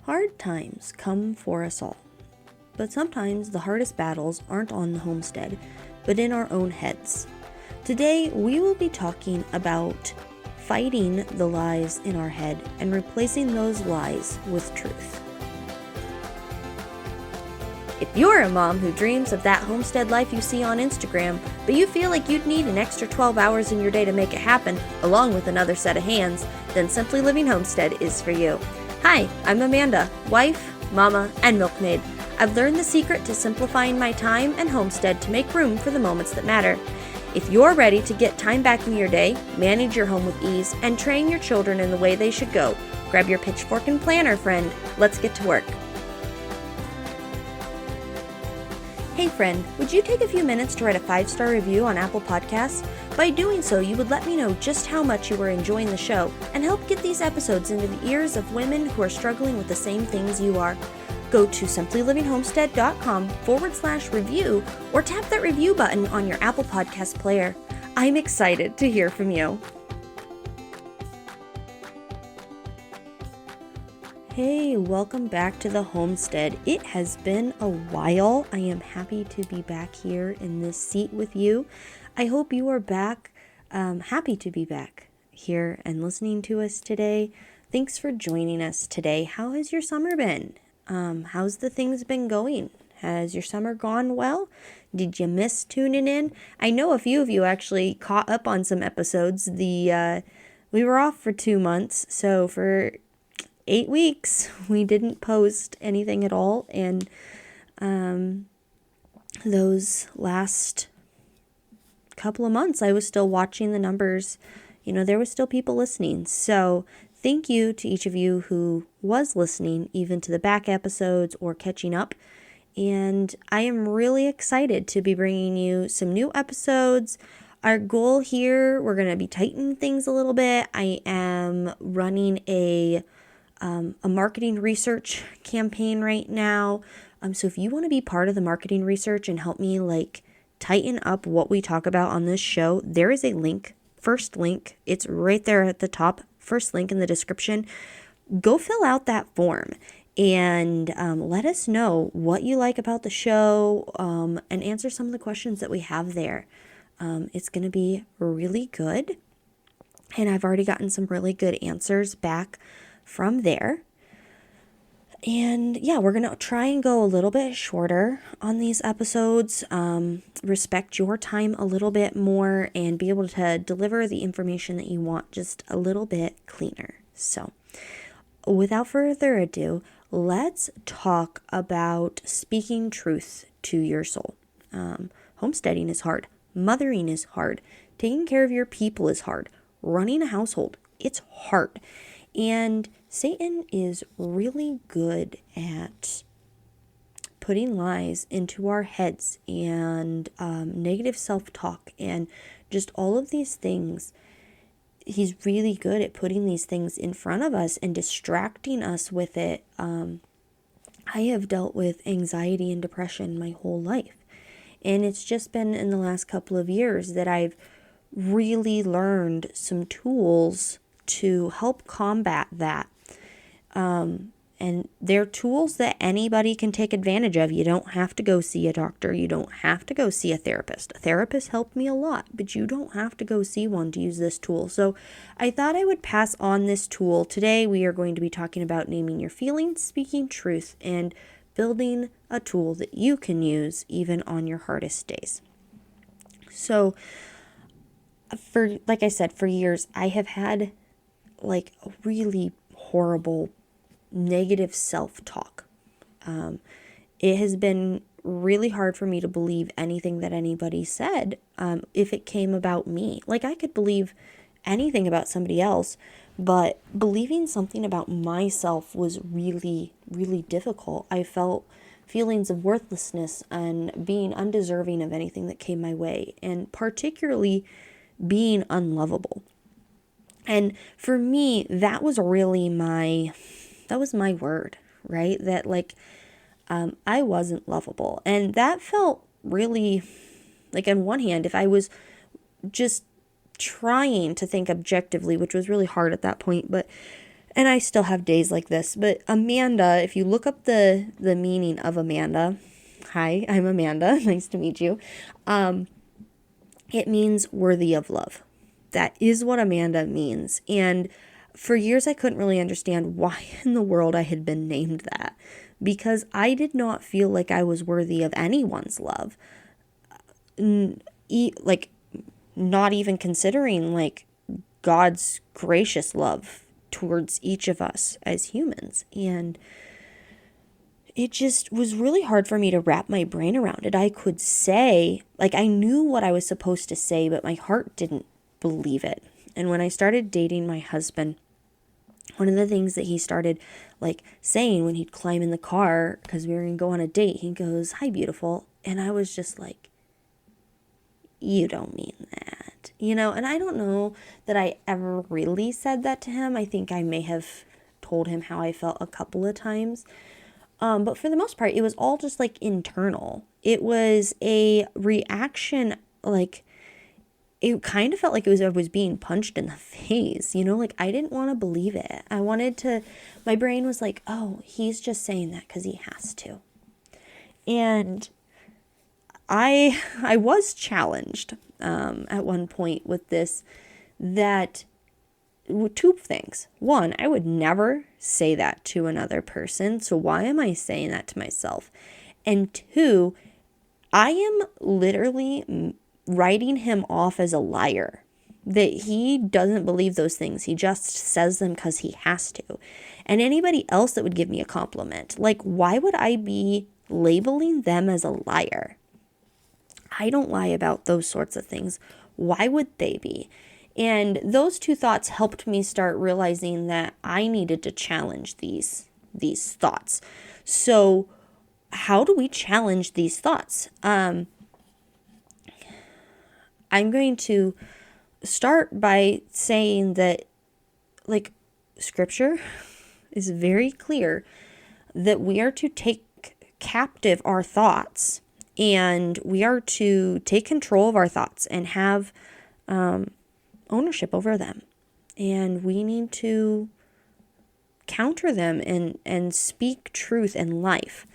Hard times come for us all, but sometimes the hardest battles aren't on the homestead, but in our own heads. Today, we will be talking about fighting the lies in our head and replacing those lies with truth. If you're a mom who dreams of that homestead life you see on Instagram, but you feel like you'd need an extra 12 hours in your day to make it happen, along with another set of hands, then Simply Living Homestead is for you. Hi, I'm Amanda, wife, mama, and milkmaid. I've learned the secret to simplifying my time and homestead to make room for the moments that matter. If you're ready to get time back in your day, manage your home with ease, and train your children in the way they should go, grab your pitchfork and planner, friend. Let's get to work. Hey friend, would you take a few minutes to write a 5-star review on Apple Podcasts? By doing so, you would let me know just how much you were enjoying the show and help get these episodes into the ears of women who are struggling with the same things you are. Go to simplylivinghomestead.com/review or tap that review button on your Apple Podcast player. I'm excited to hear from you. Hey, welcome back to the homestead. It has been a while. I am happy to be back here in this seat with you. I hope you are back, happy to be back here and listening to us today. Thanks for joining us today. How has your summer been? How's the things been going? Has your summer gone well? Did you miss tuning in? I know a few of you actually caught up on some episodes. We were off for 2 months, so for 8 weeks, we didn't post anything at all, and those last couple of months, I was still watching the numbers. There was still people listening, so thank you to each of you who was listening, even to the back episodes or catching up, and I am really excited to be bringing you some new episodes. Our goal here, we're going to be tightening things a little bit. I am running a marketing research campaign right now. So if you want to be part of the marketing research and help me tighten up what we talk about on this show, there is a link, first link. It's right there at the top, first link in the description. Go fill out that form and let us know what you like about the show and answer some of the questions that we have there. It's going to be really good. And I've already gotten some really good answers back from there. And yeah, we're going to try and go a little bit shorter on these episodes, respect your time a little bit more, and be able to deliver the information that you want just a little bit cleaner. So without further ado, let's talk about speaking truth to your soul. Homesteading is hard. Mothering is hard. Taking care of your people is hard. Running a household, it's hard. And Satan is really good at putting lies into our heads and negative self-talk and just all of these things. He's really good at putting these things in front of us and distracting us with it. I have dealt with anxiety and depression my whole life. And it's just been in the last couple of years that I've really learned some tools to help combat that. And they're tools that anybody can take advantage of. You don't have to go see a doctor. You don't have to go see a therapist. A therapist helped me a lot, but you don't have to go see one to use this tool. So I thought I would pass on this tool. Today we are going to be talking about naming your feelings, speaking truth, and building a tool that you can use even on your hardest days. So like I said, for years, I have had a really horrible negative self-talk. It has been really hard for me to believe anything that anybody said if it came about me. I could believe anything about somebody else, but believing something about myself was really, really difficult. I felt feelings of worthlessness and being undeserving of anything that came my way, and particularly being unlovable. And for me, that was really my word, right? That I wasn't lovable. And that felt really, on one hand, if I was just trying to think objectively, which was really hard at that point, but And I still have days like this. But Amanda, if you look up the meaning of Amanda, hi, I'm Amanda. Nice to meet you. It means worthy of love. That is what Amanda means. And for years, I couldn't really understand why in the world I had been named that, because I did not feel like I was worthy of anyone's love. Like, not even considering like God's gracious love towards each of us as humans. And it just was really hard for me to wrap my brain around it. I could say, like, I knew what I was supposed to say, but my heart didn't believe it. And when I started dating my husband, one of the things that he started like saying when he'd climb in the car, because we were going to go on a date, he goes, "Hi, beautiful." And I was just like, "You don't mean that," and I don't know that I ever really said that to him. I think I may have told him how I felt a couple of times. But for the most part, it was all just like internal. It was a reaction, like it kind of felt like I was being punched in the face, like I didn't want to believe it. My brain was like, oh, he's just saying that because he has to. And I was challenged at one point with this, that two things. One, I would never say that to another person. So why am I saying that to myself? And two, I am literally writing him off as a liar, that he doesn't believe those things. He just says them because he has to. And anybody else that would give me a compliment, like, why would I be labeling them as a liar? I don't lie about those sorts of things. Why would they be? And those two thoughts helped me start realizing that I needed to challenge these thoughts. So how do we challenge these thoughts? I'm going to start by saying that, like, scripture is very clear that we are to take captive our thoughts, and we are to take control of our thoughts and have ownership over them. And we need to counter them and speak truth and life.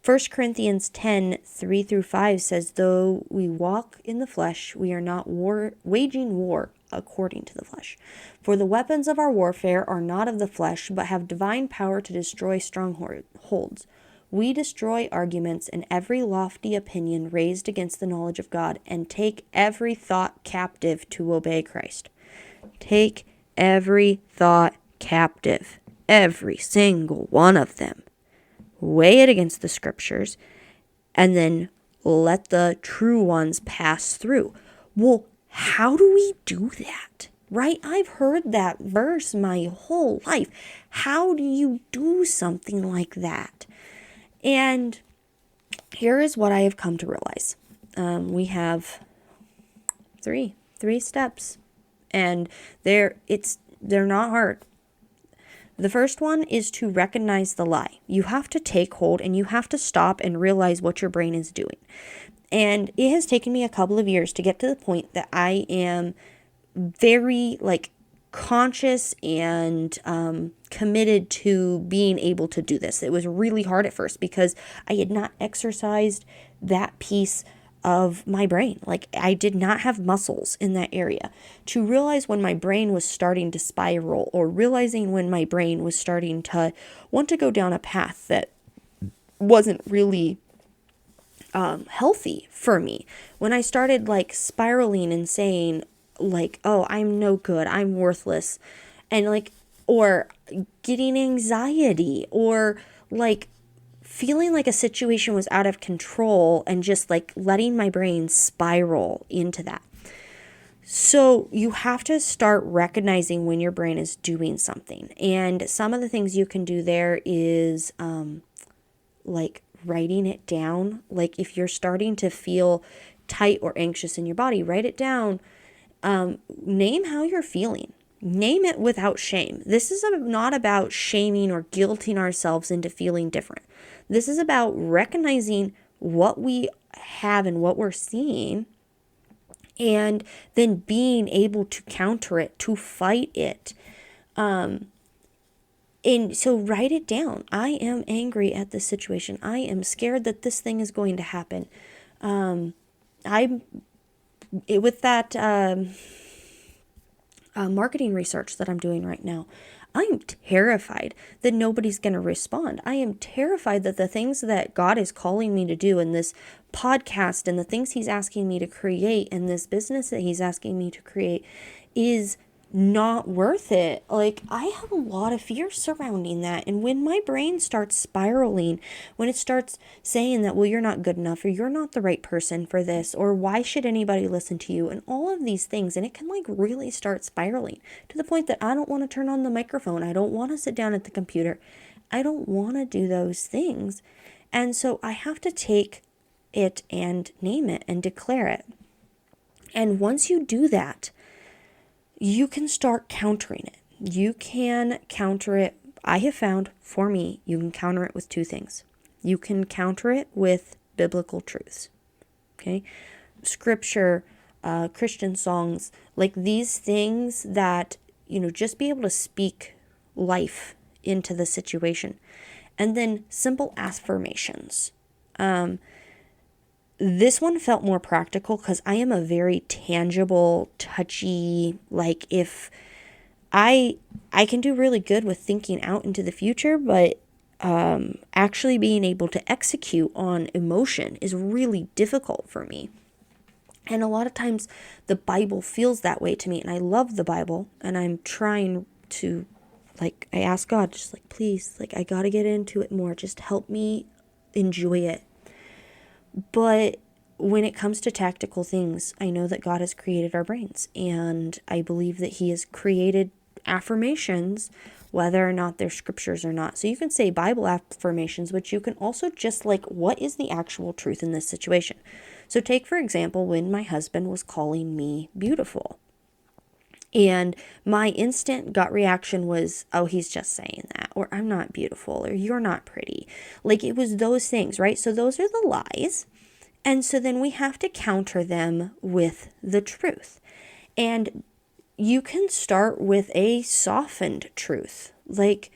1 Corinthians 10:3-5 says, though we walk in the flesh, we are not waging war according to the flesh. For the weapons of our warfare are not of the flesh, but have divine power to destroy strongholds. We destroy arguments and every lofty opinion raised against the knowledge of God, and take every thought captive to obey Christ. Take every thought captive, every single one of them. Weigh it against the scriptures, and then let the true ones pass through. Well, how do we do that? Right? I've heard that verse my whole life. How do you do something like that? And here is what I have come to realize. We have three steps, and they're not hard. The first one is to recognize the lie. You have to take hold, and you have to stop and realize what your brain is doing. And it has taken me a couple of years to get to the point that I am very conscious and committed to being able to do this. It was really hard at first because I had not exercised that piece of my brain. I did not have muscles in that area. To realize when my brain was starting to spiral, or realizing when my brain was starting to want to go down a path that wasn't really healthy for me. When I started spiraling and saying oh, I'm no good, I'm worthless, and or getting anxiety, or feeling like a situation was out of control, and just letting my brain spiral into that. So you have to start recognizing when your brain is doing something. And some of the things you can do there is writing it down. If you're starting to feel tight or anxious in your body, write it down. Name how you're feeling. Name it without shame. This is not about shaming or guilting ourselves into feeling different. This is about recognizing what we have and what we're seeing, and then being able to counter it, to fight it. And so write it down. I am angry at this situation. I am scared that this thing is going to happen. With that marketing research that I'm doing right now, I'm terrified that nobody's going to respond. I am terrified that the things that God is calling me to do in this podcast and the things he's asking me to create and this business that he's asking me to create is not worth it. Like, I have a lot of fear surrounding that. And when my brain starts spiraling, when it starts saying that, well, you're not good enough, or you're not the right person for this, or why should anybody listen to you, and all of these things, and it can like really start spiraling to the point that I don't want to turn on the microphone. I don't want to sit down at the computer. I don't want to do those things. And so I have to take it and name it and declare it. And once you do that, you can start countering it. You can counter it. I have found, for me, you can counter it with two things. You can counter it with biblical truths. Okay? Scripture, Christian songs, like these things that, just be able to speak life into the situation. And then simple affirmations. This one felt more practical because I am a very tangible, touchy, like if I can do really good with thinking out into the future, but actually being able to execute on emotion is really difficult for me. And a lot of times the Bible feels that way to me, and I love the Bible, and I'm trying to, like, I ask God, just like, please, like, I got to get into it more. Just help me enjoy it. But when it comes to tactical things, I know that God has created our brains, and I believe that he has created affirmations, whether or not they're scriptures or not. So you can say Bible affirmations, but you can also just like, what is the actual truth in this situation? So take, for example, when my husband was calling me beautiful, and my instant gut reaction was, oh, he's just saying that, or I'm not beautiful, or you're not pretty. Like, it was those things, right? So those are the lies. And so then we have to counter them with the truth. And you can start with a softened truth. Like,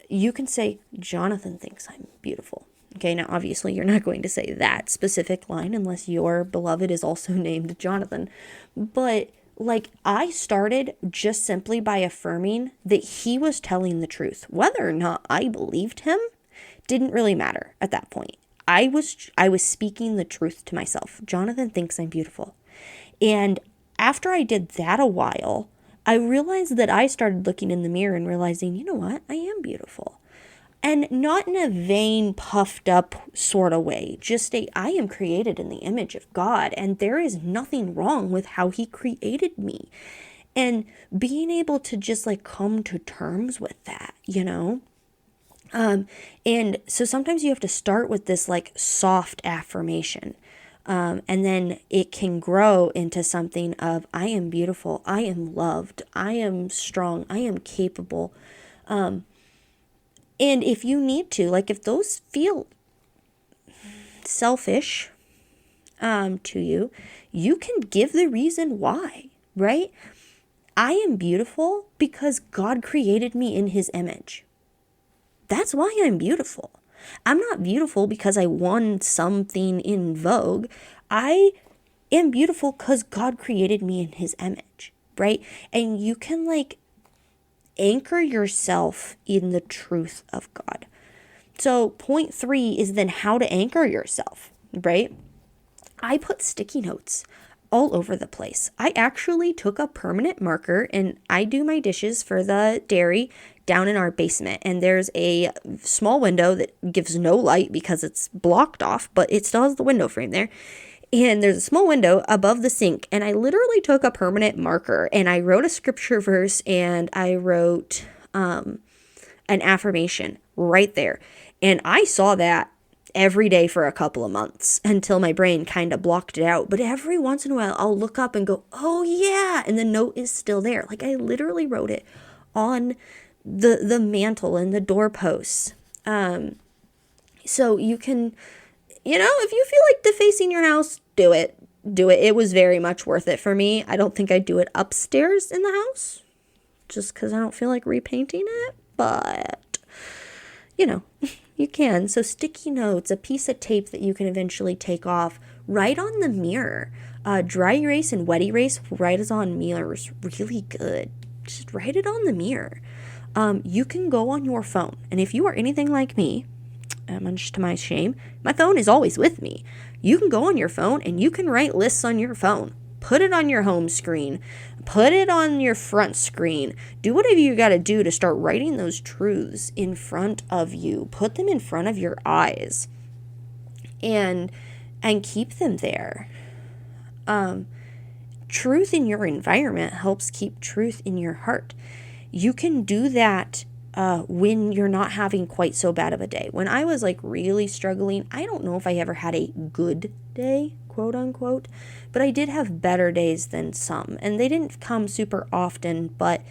you can say, Jonathan thinks I'm beautiful. Okay, now obviously you're not going to say that specific line unless your beloved is also named Jonathan. But like, I started just simply by affirming that he was telling the truth. Whether or not I believed him didn't really matter at that point. I was speaking the truth to myself. Jonathan thinks I'm beautiful. And after I did that a while, I realized that I started looking in the mirror and realizing, you know what? I am beautiful. And not in a vain, puffed up sort of way. Just I am created in the image of God, and there is nothing wrong with how he created me. And being able to just like come to terms with that, And so sometimes you have to start with this like soft affirmation. And then it can grow into something of, I am beautiful, I am loved, I am strong, I am capable. And if you need to, like if those feel selfish to you, you can give the reason why, right? I am beautiful because God created me in his image. That's why I'm beautiful. I'm not beautiful because I won something in Vogue. I am beautiful because God created me in his image, right? And you can like anchor yourself in the truth of God. So point 3 is then how to anchor yourself, right? I put sticky notes all over the place. I actually took a permanent marker, and I do my dishes for the dairy down in our basement, and there's a small window that gives no light because it's blocked off, but it still has the window frame there. And there's a small window above the sink, and I literally took a permanent marker and I wrote a scripture verse, and I wrote an affirmation right there. And I saw that every day for a couple of months until my brain kind of blocked it out. But every once in a while, I'll look up and go, oh yeah, and the note is still there. Like, I literally wrote it on the mantle and the doorposts. So you can, if you feel like defacing your house, do it. It was very much worth it for me. I don't think I'd do it upstairs in the house. just because I don't feel like repainting it, but you know, you can. So sticky notes, a piece of tape that you can eventually take off, write on the mirror. Dry erase and wet erase, write is on mirrors, really good. Just write it on the mirror. You can go on your phone, and if you are anything like me, much to my shame, my phone is always with me. You can go on your phone and you can write lists on your phone. Put it on your home screen. Put it on your front screen. Do whatever you got to do to start writing those truths in front of you. Put them in front of your eyes and keep them there. Truth in your environment helps keep truth in your heart. You can do that when you're not having quite so bad of a day. When I was like really struggling, I don't know if I ever had a good day, quote unquote, but I did have better days than some, and they didn't come super often, but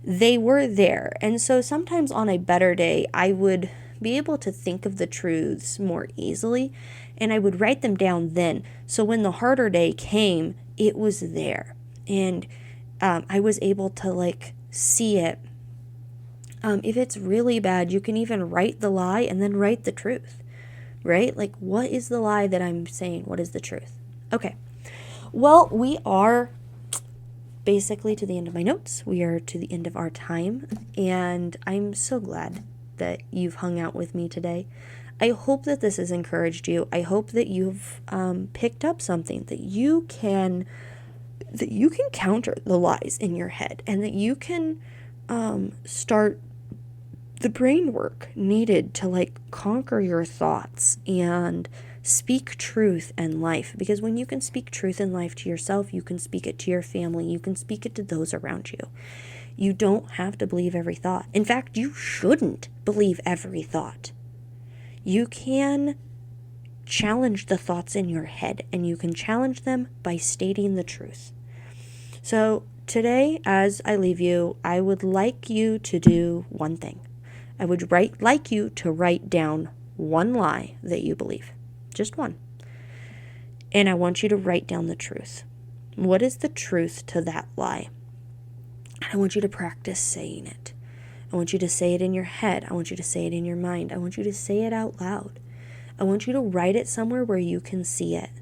they were there. And so sometimes on a better day, I would be able to think of the truths more easily, and I would write them down then. So when the harder day came, it was there, and I was able to like see it. If it's really bad, you can even write the lie and then write the truth, right? Like, what is the lie that I'm saying? What is the truth? Okay. Well, we are basically to the end of my notes. We are to the end of our time, and I'm so glad that you've hung out with me today. I hope that this has encouraged you. I hope that you've picked up something, that you can counter the lies in your head, and that you can start the brain work needed to like conquer your thoughts and speak truth and life. Because when you can speak truth and life to yourself, you can speak it to your family, you can speak it to those around you. You don't have to believe every thought. In fact, you shouldn't believe every thought. You can challenge the thoughts in your head, and you can challenge them by stating the truth. So today, as I leave you, I would like you to do one thing. I would like you to write down one lie that you believe. Just one. And I want you to write down the truth. What is the truth to that lie? And I want you to practice saying it. I want you to say it in your head. I want you to say it in your mind. I want you to say it out loud. I want you to write it somewhere where you can see it.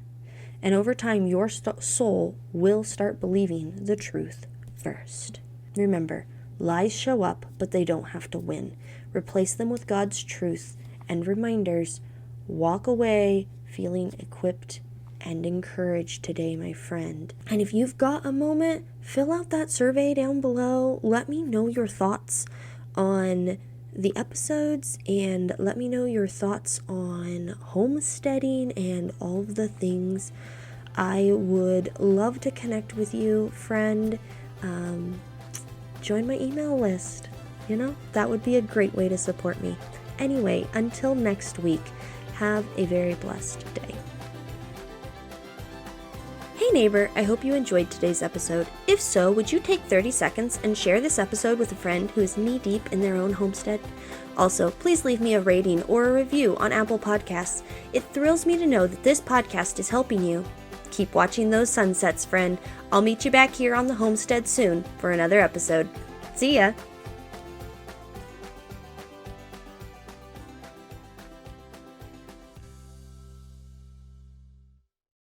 And over time, your soul will start believing the truth first. Remember, lies show up, but they don't have to win. Replace them with God's truth and reminders. Walk away feeling equipped and encouraged today, my friend. And if you've got a moment, fill out that survey down below. Let me know your thoughts on the episodes, and let me know your thoughts on homesteading and all of the things. I would love to connect with you, friend. Join my email list. That would be a great way to support me. Anyway, until next week, have a very blessed day. Hey neighbor, I hope you enjoyed today's episode. If so, would you take 30 seconds and share this episode with a friend who is knee-deep in their own homestead? Also, please leave me a rating or a review on Apple Podcasts. It thrills me to know that this podcast is helping you. Keep watching those sunsets, friend. I'll meet you back here on the homestead soon for another episode. See ya!